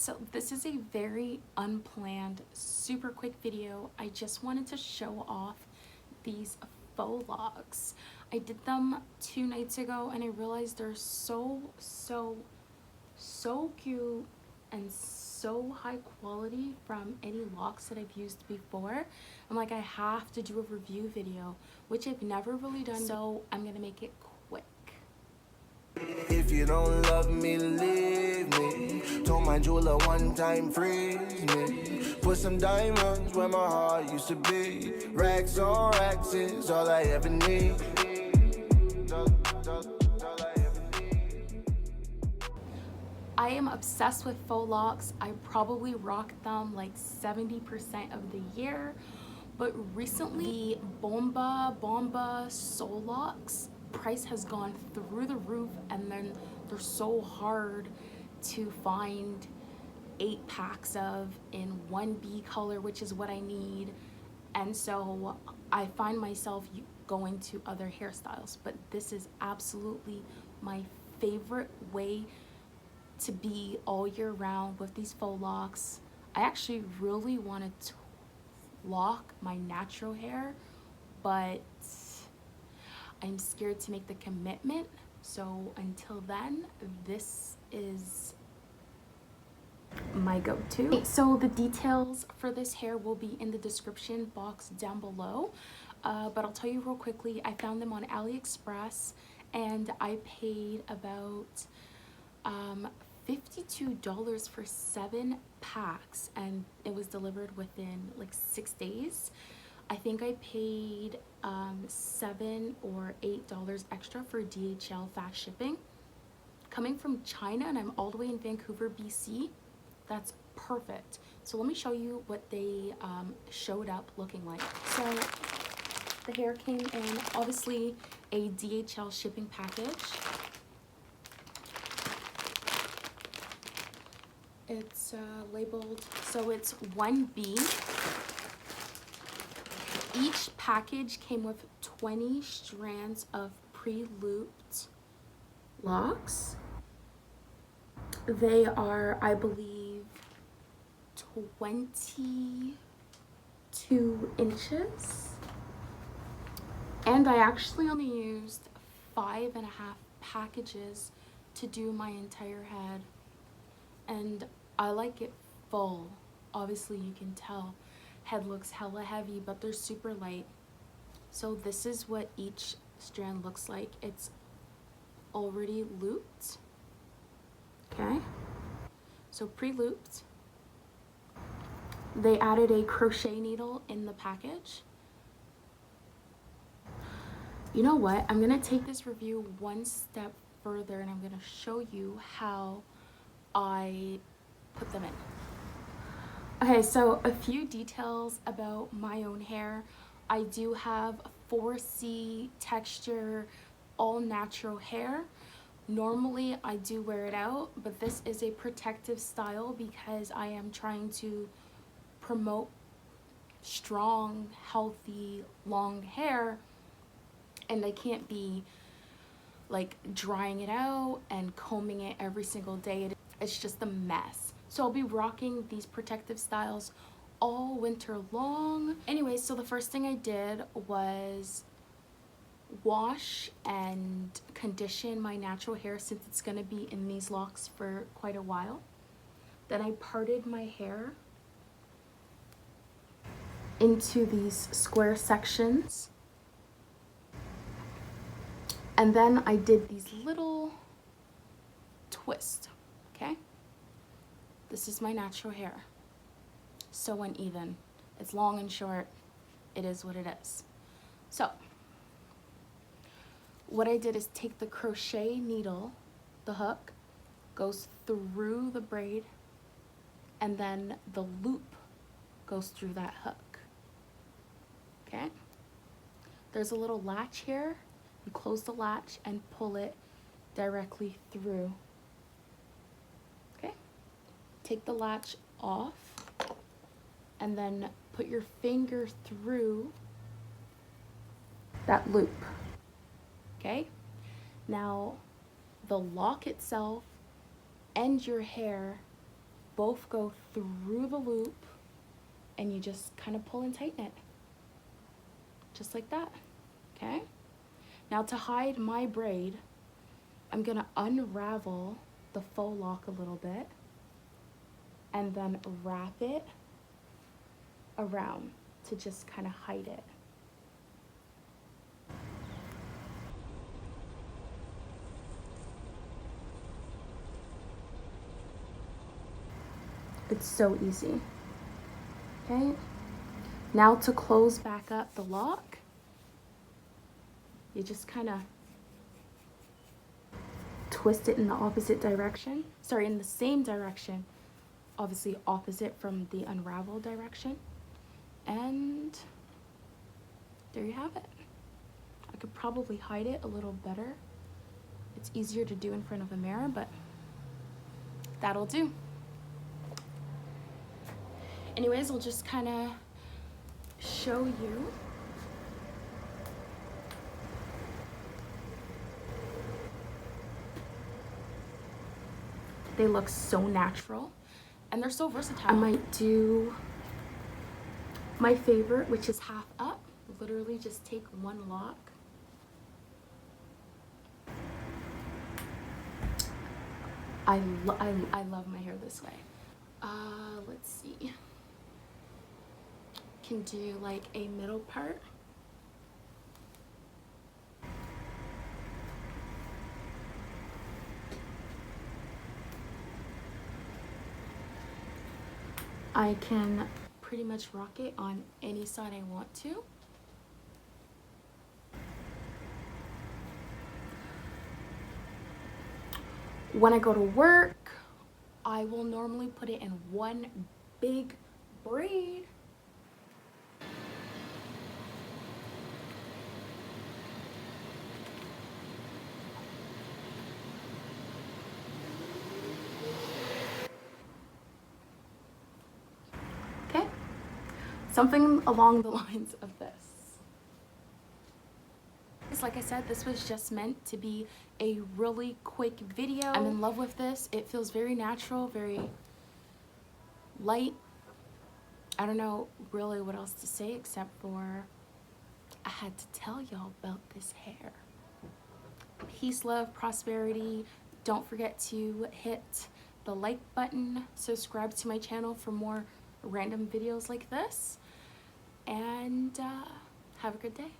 So this is a very unplanned, super quick video. I just wanted to show off these faux locs. I did them 2 nights ago and I realized they're so cute and so high quality from any locks that I've used before. I'm like, I have to do a review video, which I've never really done, so I'm gonna make it quick. If you don't love me, leave me. Told my jeweler one time, freeze me. Put some diamonds where my heart used to be. Racks on racks is all I ever need. I am obsessed with faux locs. I probably rock them like 70% of the year, but recently Bomba Soul Locs price has gone through the roof, and then they're so hard to find 8 packs of in 1B color, which is what I need. And so I find myself going to other hairstyles, but this is absolutely my favorite way to be all year round with these faux locs. I actually really wanted to lock my natural hair, but I'm scared to make the commitment. So until then, this is my go-to. So the details for this hair will be in the description box down below, but I'll tell you real quickly. I found them on Aliexpress and I paid about $52 for 7 packs, and it was delivered within like 6 days. I think I paid $7 or $8 extra for DHL fast shipping. Coming from China and I'm all the way in Vancouver, BC, that's perfect. So let me show you what they showed up looking like. So the hair came in obviously a DHL shipping package. It's labeled, so it's 1B. Each package came with 20 strands of pre-looped locks. They are, I believe, 22 inches. And I actually only used 5.5 packages to do my entire head. And I like it full. Obviously you can tell head looks hella heavy, but they're super light. So this is what each strand looks like. It's already looped. Okay, so pre-looped. They added a crochet needle in the package. You know what, I'm gonna take this review one step further and I'm gonna show you how I put them in. Okay, so a few details about my own hair. I do have 4C texture, all natural hair. Normally I do wear it out, but this is a protective style because I am trying to promote strong, healthy, long hair, and I can't be like drying it out and combing it every single day. It's just a mess. So I'll be rocking these protective styles all winter long. Anyway, so the first thing I did was wash and condition my natural hair since it's going to be in these locks for quite a while. Then I parted my hair into these square sections. And then I did these little twists, okay? This is my natural hair. So uneven. It's long and short. It is what it is. So what I did is take the crochet needle, the hook goes through the braid, and then the loop goes through that hook. Okay? There's a little latch here. You close the latch and pull it directly through. Okay? Take the latch off and then put your finger through that loop. Okay? Now the lock itself and your hair both go through the loop and you just kind of pull and tighten it. Just like that, okay? Now to hide my braid, I'm gonna unravel the faux loc a little bit and then wrap it around to just kind of hide it. It's so easy, okay? Now to close back up the lock, you just kind of twist it in the opposite direction. Sorry, in the same direction. Obviously opposite from the unravel direction. And there you have it. I could probably hide it a little better. It's easier to do in front of a mirror, but that'll do. Anyways, I'll just kind of show you. They look so natural and they're so versatile. I might do my favorite, which is half up. Literally just take one lock. I love my hair this way. Let's see. Can do like a middle part. I can pretty much rock it on any side I want to. When I go to work, I will normally put it in one big braid. Okay, something along the lines of this. Like I said, this was just meant to be a really quick video. I'm in love with this. It feels very natural, very light. I don't know really what else to say except for I had to tell y'all about this hair. Peace, love, prosperity. Don't forget to hit the like button, subscribe to my channel for more random videos like this, and have a good day.